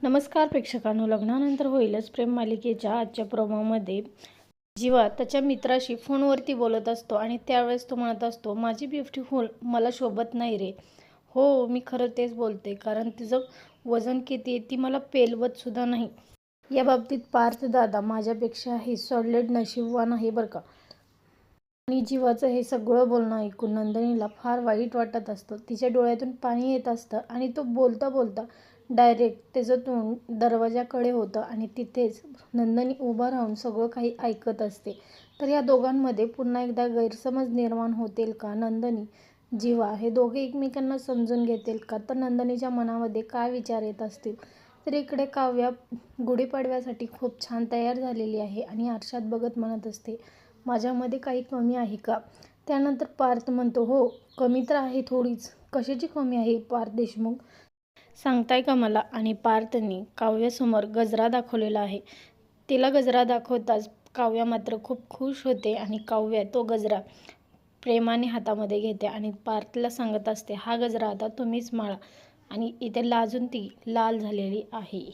नमस्कार प्रेक्षकांनो, लग्नानंतर होईलच प्रेम मालिकेच्या आजच्या प्रोमोमध्ये जीवा त्याच्या मित्राशी फोनवरती बोलत असतो आणि त्यावेळेस तो म्हणत असतो, माझी ब्युटिफुल मला शोभत नाही रे. हो, मी खरं तेच बोलते, कारण तिचं वजन किती आहे ती मला पेलवत सुद्धा नाही. या बाबतीत पार्थ दादा माझ्यापेक्षाही सॉलिड नशीबवान आहे बरं का. आणि जीवाचं हे सगळं बोलणं ऐकून नंदिनीला फार वाईट वाटत असतं. तिच्या डोळ्यातून पाणी येत असतं आणि तो बोलता बोलता डायरेक्ट त्याचं तोंड दरवाजाकडे होतं आणि तिथेच नंदिनी उभा राहून सगळं काही ऐकत असते. तर या दोघांमध्ये पुन्हा एकदा गैरसमज निर्माण होतील का? नंदिनी, जीवा हे दोघे एकमेकांना समजून घेतील का? तर नंदिनीच्या मनामध्ये काय विचार येत असतील? तर इकडे काव्या गुढीपाडव्यासाठी खूप छान तयार झालेली आहे आणि आरशात बघत म्हणत असते, माझ्यामध्ये काही कमी आहे का? त्यानंतर पार्थ म्हणतो, हो कमी तर आहे थोडीच. कशाची कमी आहे पार्थ देशमुख, सांगताय का मला? आणि पार्थने काव्यासमोर गजरा दाखवलेला आहे. तिला गजरा दाखवताच काव्या मात्र खूप खुश होते आणि काव्या तो गजरा प्रेमाने हातामध्ये घेते आणि पार्थला सांगत असते, हा गजरा आता तुम्हीच माळा. आणि इथे लाजून ती लाल झालेली आहे.